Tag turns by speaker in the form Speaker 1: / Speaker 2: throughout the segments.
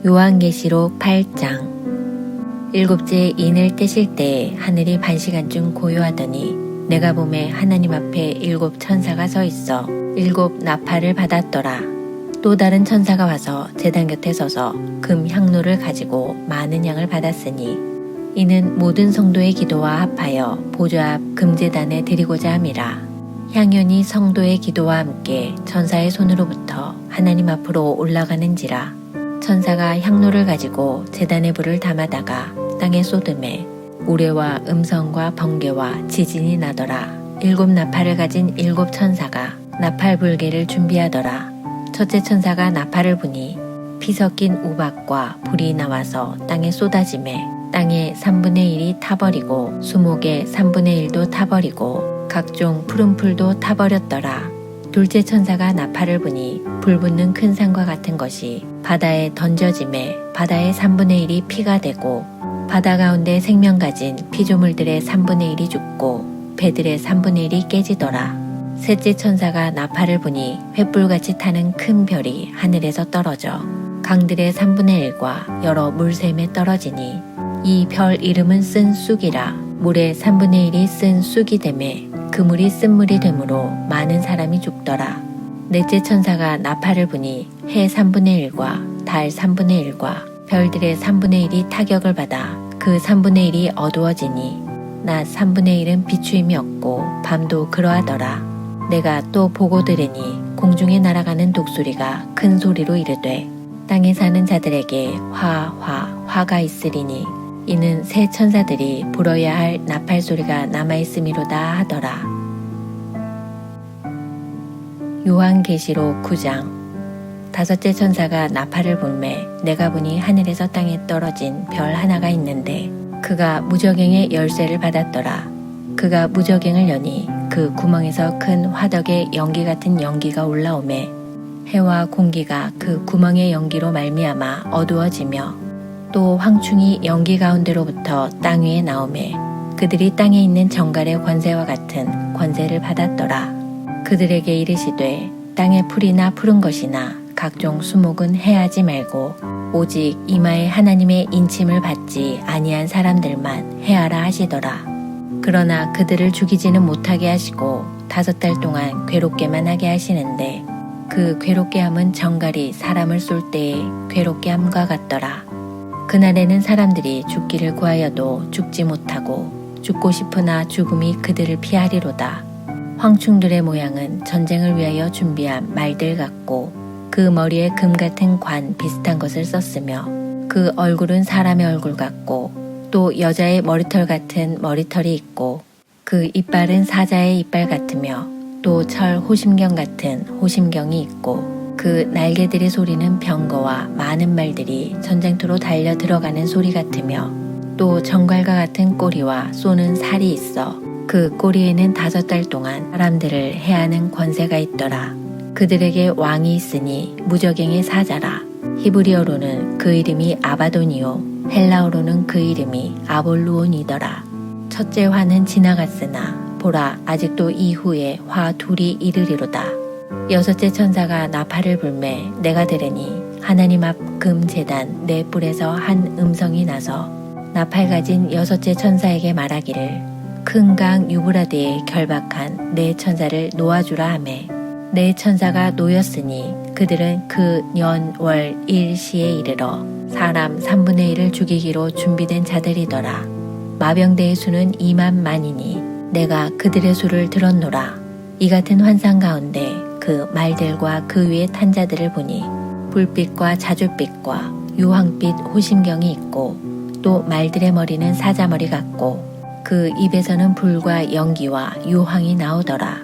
Speaker 1: 요한계시록 8장. 일곱째 인을 떼실 때에 하늘이 반시간쯤 고요하더니 내가 보매 하나님 앞에 7 천사가 서 있어 7 나팔을 받았더라. 또 다른 천사가 와서 제단 곁에 서서 금 향로를 가지고 많은 양을 받았으니 이는 모든 성도의 기도와 합하여 보좌 앞 금제단에 드리고자 함이라. 향연이 성도의 기도와 함께 천사의 손으로부터 하나님 앞으로 올라가는지라. 천사가 향로를 가지고 제단의 불을 담아다가 땅에 쏟음에 우레와 음성과 번개와 지진이 나더라. 7 나팔을 가진 7 천사가 나팔 불개를 준비하더라. 첫째 천사가 나팔을 부니 피 섞인 우박과 불이 나와서 땅에 쏟아지매 땅의 3분의 1이 타버리고 수목의 3분의 1도 타버리고 각종 푸른 풀도 타버렸더라. 둘째 천사가 나팔을 부니 불 붙는 큰 산과 같은 것이 바다에 던져짐에 바다의 3분의 1이 피가 되고 바다 가운데 생명 가진 피조물들의 3분의 1이 죽고 배들의 3분의 1이 깨지더라. 셋째 천사가 나팔을 부니 횃불같이 타는 큰 별이 하늘에서 떨어져 강들의 3분의 1과 여러 물샘에 떨어지니 이 별 이름은 쓴 쑥이라. 물의 3분의 1이 쓴 쑥이 되매 그 물이 쓴 물이 되므로 많은 사람이 죽더라. 넷째 천사가 나팔을 부니 해 3분의 1과 달 3분의 1과 별들의 3분의 1이 타격을 받아 그 3분의 1이 어두워지니 낮 3분의 1은 비추임이 없고 밤도 그러하더라. 내가 또 보고 들으니 공중에 날아가는 독수리가 큰 소리로 이르되 땅에 사는 자들에게 화가 있으리니 이는 새 천사들이 불어야 할 나팔 소리가 남아있음이로다 하더라. 요한계시록 9장. 다섯째 천사가 나팔을 불매 내가 보니 하늘에서 땅에 떨어진 별 하나가 있는데 그가 무저갱의 열쇠를 받았더라. 그가 무저갱을 여니 그 구멍에서 큰 화덕의 연기 같은 연기가 올라오매 해와 공기가 그 구멍의 연기로 말미암아 어두워지며 또 황충이 연기 가운데로부터 땅 위에 나오매 그들이 땅에 있는 정갈의 권세와 같은 권세를 받았더라. 그들에게 이르시되 땅의 풀이나 푸른 것이나 각종 수목은 해하지 말고 오직 이마에 하나님의 인침을 받지 아니한 사람들만 해하라 하시더라. 그러나 그들을 죽이지는 못하게 하시고 5달 동안 괴롭게만 하게 하시는데 그 괴롭게 함은 정갈이 사람을 쏠 때의 괴롭게 함과 같더라. 그날에는 사람들이 죽기를 구하여도 죽지 못하고 죽고 싶으나 죽음이 그들을 피하리로다. 황충들의 모양은 전쟁을 위하여 준비한 말들 같고 그 머리에 금 같은 관 비슷한 것을 썼으며 그 얼굴은 사람의 얼굴 같고 또 여자의 머리털 같은 머리털이 있고 그 이빨은 사자의 이빨 같으며 또 철 호심경 같은 호심경이 있고 그 날개들의 소리는 병거와 많은 말들이 전쟁터로 달려 들어가는 소리 같으며 또 정갈과 같은 꼬리와 쏘는 살이 있어 그 꼬리에는 5달 동안 사람들을 해하는 권세가 있더라. 그들에게 왕이 있으니 무저갱의 사자라. 히브리어로는 그 이름이 아바돈이요 헬라어로는 그 이름이 아볼루온이더라. 첫째 화는 지나갔으나 보라 아직도 이후에 화 둘이 이르리로다. 여섯째 천사가 나팔을 불매 내가 들으니 하나님 앞 금 제단 네 뿔에서 한 음성이 나서 나팔 가진 여섯째 천사에게 말하기를 큰 강 유브라데에 결박한 네 천사를 놓아주라 하매 네 천사가 놓였으니 그들은 그 년 월 일시에 이르러 사람 3분의 1을 죽이기로 준비된 자들이더라. 마병대의 수는 2만만이니 내가 그들의 수를 들었노라. 이 같은 환상 가운데 그 말들과 그 위에 탄 자들을 보니 불빛과 자줏빛과 유황빛 호심경이 있고 또 말들의 머리는 사자머리 같고 그 입에서는 불과 연기와 유황이 나오더라.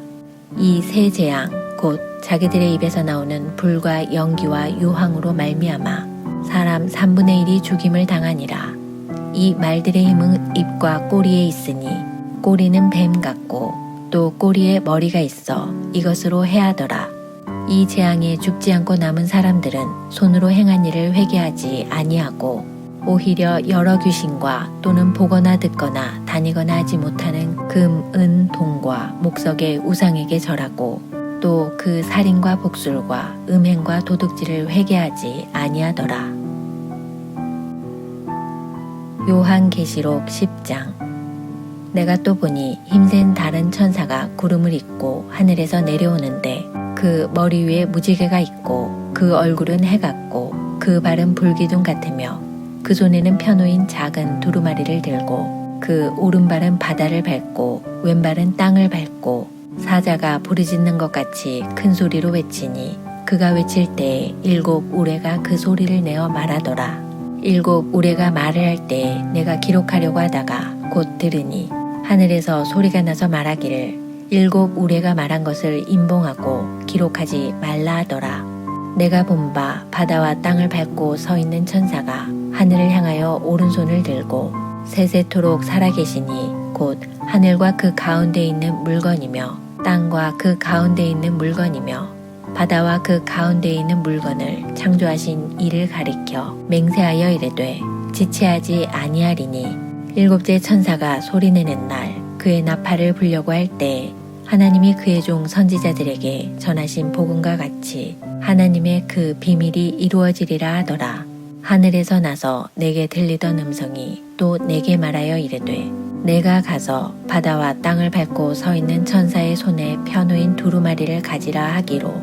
Speaker 1: 이 세 재앙 곧 자기들의 입에서 나오는 불과 연기와 유황으로 말미암아 사람 3분의 1이 죽임을 당하니라. 이 말들의 힘은 입과 꼬리에 있으니 꼬리는 뱀 같고 또 꼬리에 머리가 있어 이것으로 해하더라. 이 재앙에 죽지 않고 남은 사람들은 손으로 행한 일을 회개하지 아니하고 오히려 여러 귀신과 또는 보거나 듣거나 다니거나 하지 못하는 금, 은, 동과 목석의 우상에게 절하고 또 그 살인과 복술과 음행과 도둑질을 회개하지 아니하더라. 요한계시록 10장. 내가 또 보니 힘센 다른 천사가 구름을 입고 하늘에서 내려오는데 그 머리 위에 무지개가 있고 그 얼굴은 해 같고 그 발은 불기둥 같으며 그 손에는 펴놓인 작은 두루마리를 들고 그 오른발은 바다를 밟고 왼발은 땅을 밟고 사자가 부르짖는 것 같이 큰 소리로 외치니 그가 외칠 때에 7 우레가 그 소리를 내어 말하더라. 7 우레가 말을 할 때 내가 기록하려고 하다가 곧 들으니 하늘에서 소리가 나서 말하기를 7 우레가 말한 것을 임봉하고 기록하지 말라 하더라. 내가 본 바 바다와 땅을 밟고 서 있는 천사가 하늘을 향하여 오른손을 들고 세세토록 살아계시니 곧 하늘과 그 가운데 있는 물건이며 땅과 그 가운데 있는 물건이며 바다와 그 가운데 있는 물건을 창조하신 이를 가리켜 맹세하여 이르되 지체하지 아니하리니 7째 천사가 소리내는 날 그의 나팔을 불려고 할 때 하나님이 그의 종 선지자들에게 전하신 복음과 같이 하나님의 그 비밀이 이루어지리라 하더라. 하늘에서 나서 내게 들리던 음성이 또 내게 말하여 이르되 내가 가서 바다와 땅을 밟고 서 있는 천사의 손에 펴놓인 두루마리를 가지라 하기로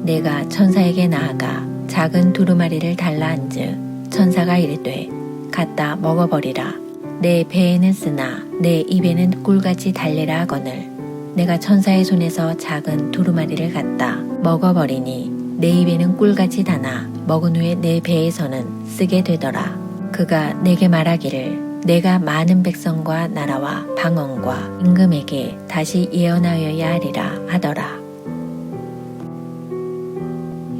Speaker 1: 내가 천사에게 나아가 작은 두루마리를 달라 한즉 천사가 이르되 갖다 먹어버리라. 내 배에는 쓰나 내 입에는 꿀같이 달래라 하거늘 내가 천사의 손에서 작은 두루마리를 갖다 먹어버리니 내 입에는 꿀같이 다나 먹은 후에 내 배에서는 쓰게 되더라. 그가 내게 말하기를 내가 많은 백성과 나라와 방언과 임금에게 다시 예언하여야 하리라 하더라.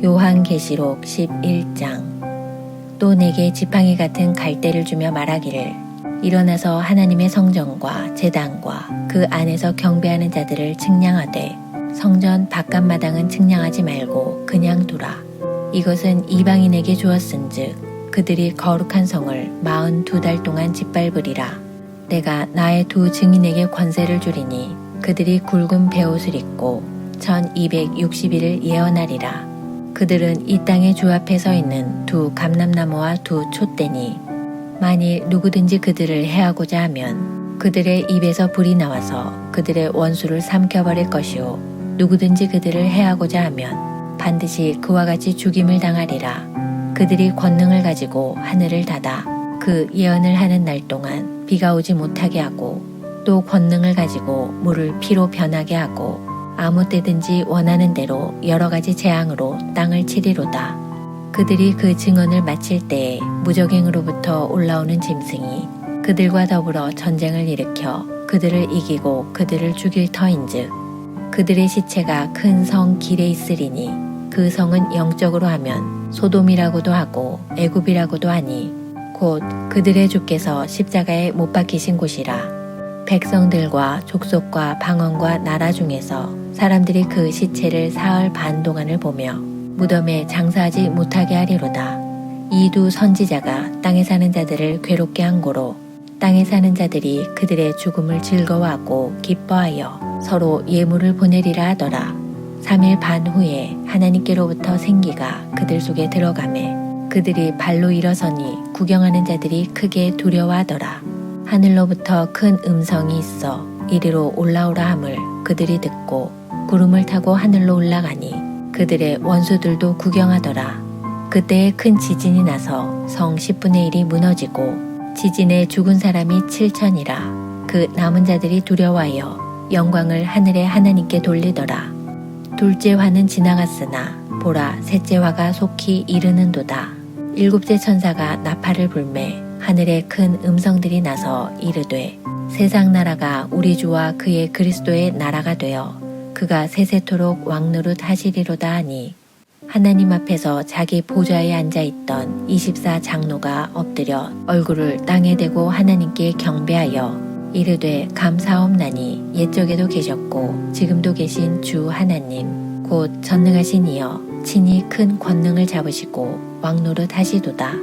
Speaker 1: 요한계시록 11장. 또 내게 지팡이 같은 갈대를 주며 말하기를 일어나서 하나님의 성전과 제단과 그 안에서 경배하는 자들을 측량하되 성전 바깥마당은 측량하지 말고 그냥 두라. 이것은 이방인에게 주었은즉 그들이 거룩한 성을 42달 동안 짓밟으리라. 내가 나의 2 증인에게 권세를 주리니 그들이 굵은 베옷을 입고 1260일을 예언하리라. 그들은 이 땅의 주 앞에 서 있는 2 감람나무와 2 촛대니 만일 누구든지 그들을 해하고자 하면 그들의 입에서 불이 나와서 그들의 원수를 삼켜버릴 것이요 누구든지 그들을 해하고자 하면 반드시 그와 같이 죽임을 당하리라. 그들이 권능을 가지고 하늘을 닫아 그 예언을 하는 날 동안 비가 오지 못하게 하고 또 권능을 가지고 물을 피로 변하게 하고 아무 때든지 원하는 대로 여러 가지 재앙으로 땅을 치리로다. 그들이 그 증언을 마칠 때에 무적행으로부터 올라오는 짐승이 그들과 더불어 전쟁을 일으켜 그들을 이기고 그들을 죽일 터인즉 그들의 시체가 큰 성 길에 있으리니 그 성은 영적으로 하면 소돔이라고도 하고 애굽이라고도 하니 곧 그들의 주께서 십자가에 못 박히신 곳이라. 백성들과 족속과 방언과 나라 중에서 사람들이 그 시체를 사흘 반 동안을 보며 무덤에 장사하지 못하게 하리로다. 이 2 선지자가 땅에 사는 자들을 괴롭게 한 고로 땅에 사는 자들이 그들의 죽음을 즐거워하고 기뻐하여 서로 예물을 보내리라 하더라. 3일 반 후에 하나님께로부터 생기가 그들 속에 들어가매 그들이 발로 일어서니 구경하는 자들이 크게 두려워하더라. 하늘로부터 큰 음성이 있어 이리로 올라오라 함을 그들이 듣고 구름을 타고 하늘로 올라가니 그들의 원수들도 구경하더라. 그때에 큰 지진이 나서 성 10분의 1이 무너지고 지진에 죽은 사람이 7천이라. 그 남은 자들이 두려워하여 영광을 하늘의 하나님께 돌리더라. 둘째 화는 지나갔으나 보라 셋째 화가 속히 이르는도다. 7째 천사가 나팔을 불매 하늘에 큰 음성들이 나서 이르되 세상 나라가 우리 주와 그의 그리스도의 나라가 되어 그가 세세토록 왕노릇 하시리로다 하니 하나님 앞에서 자기 보좌에 앉아있던 24 장로가 엎드려 얼굴을 땅에 대고 하나님께 경배하여 이르되 감사옵나니 옛적에도 계셨고 지금도 계신 주 하나님 곧 전능하신 이여 친히 큰 권능을 잡으시고 왕노릇 하시도다.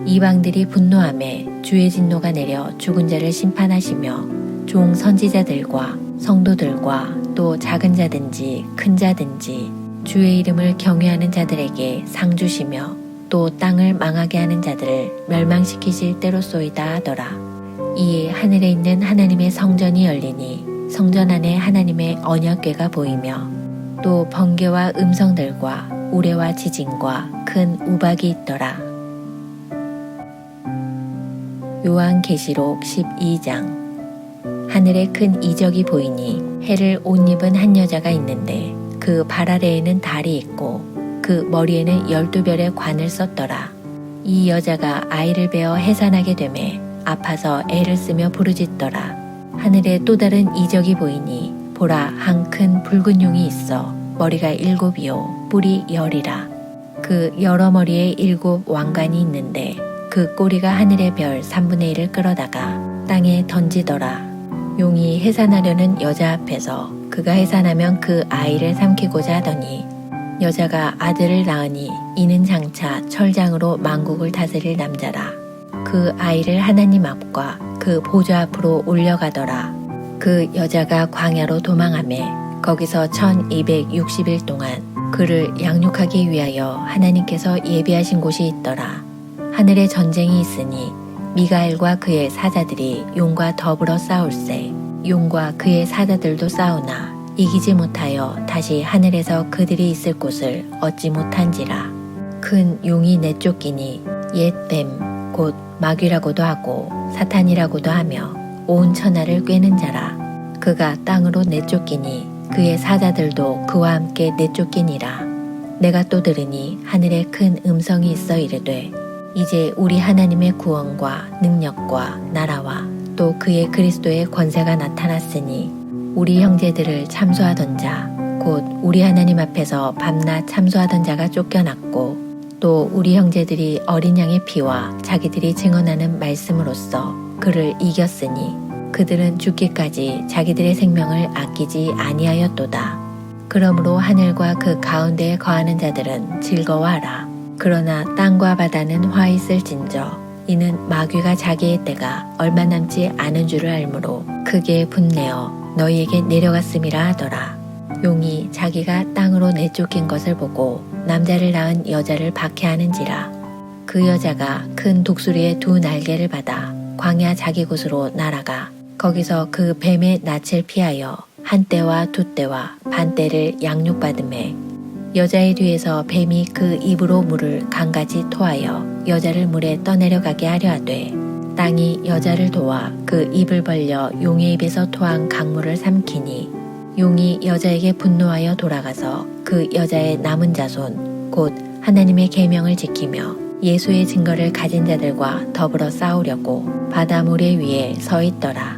Speaker 1: 이방들이 분노하매 주의 진노가 내려 죽은 자를 심판하시며 종 선지자들과 성도들과 또 작은 자든지 큰 자든지 주의 이름을 경외하는 자들에게 상 주시며 또 땅을 망하게 하는 자들을 멸망시키실 때로소이다 하더라. 이에 하늘에 있는 하나님의 성전이 열리니 성전 안에 하나님의 언약궤가 보이며 또 번개와 음성들과 우레와 지진과 큰 우박이 있더라. 요한계시록 12장. 하늘에 큰 이적이 보이니 해를 옷 입은 한 여자가 있는데 그 발 아래에는 달이 있고 그 머리에는 12별의 관을 썼더라. 이 여자가 아이를 베어 해산하게 되매 아파서 애를 쓰며 부르짖더라. 하늘에 또 다른 이적이 보이니 보라, 한 큰 붉은 용이 있어 머리가 7이요 뿔이 10이라. 그 여러 머리에 7 왕관이 있는데 그 꼬리가 하늘의 별 3분의 1을 끌어다가 땅에 던지더라. 용이 해산하려는 여자 앞에서 그가 해산하면 그 아이를 삼키고자 하더니 여자가 아들을 낳으니 이는 장차 철장으로 만국을 다스릴 남자라. 그 아이를 하나님 앞과 그 보좌 앞으로 올려가더라. 그 여자가 광야로 도망하매 거기서 1260일 동안 그를 양육하기 위하여 하나님께서 예비하신 곳이 있더라. 하늘에 전쟁이 있으니 미가엘과 그의 사자들이 용과 더불어 싸울세. 용과 그의 사자들도 싸우나 이기지 못하여 다시 하늘에서 그들이 있을 곳을 얻지 못한지라. 큰 용이 내쫓기니 옛 뱀 곧 마귀라고도 하고 사탄이라고도 하며 온 천하를 꿰는 자라. 그가 땅으로 내쫓기니 그의 사자들도 그와 함께 내쫓기니라. 내가 또 들으니 하늘에 큰 음성이 있어 이르되 이제 우리 하나님의 구원과 능력과 나라와 또 그의 그리스도의 권세가 나타났으니 우리 형제들을 참소하던 자 곧 우리 하나님 앞에서 밤낮 참소하던 자가 쫓겨났고 또 우리 형제들이 어린 양의 피와 자기들이 증언하는 말씀으로써 그를 이겼으니 그들은 죽기까지 자기들의 생명을 아끼지 아니하였도다. 그러므로 하늘과 그 가운데에 거하는 자들은 즐거워하라. 그러나 땅과 바다는 화 있을진저 이는 마귀가 자기의 때가 얼마 남지 않은 줄을 알므로 크게 분내어 너희에게 내려갔음이라 하더라. 용이 자기가 땅으로 내쫓긴 것을 보고 남자를 낳은 여자를 박해하는지라. 그 여자가 큰 독수리의 2 날개를 받아 광야 자기 곳으로 날아가 거기서 그 뱀의 낯을 피하여 한 떼와 2 떼와 반 떼를 양육받음에 여자의 뒤에서 뱀이 그 입으로 물을 강같이 토하여 여자를 물에 떠내려가게 하려 하되 땅이 여자를 도와 그 입을 벌려 용의 입에서 토한 강물을 삼키니 용이 여자에게 분노하여 돌아가서 그 여자의 남은 자손 곧 하나님의 계명을 지키며 예수의 증거를 가진 자들과 더불어 싸우려고 바다 모래 위에 서 있더라.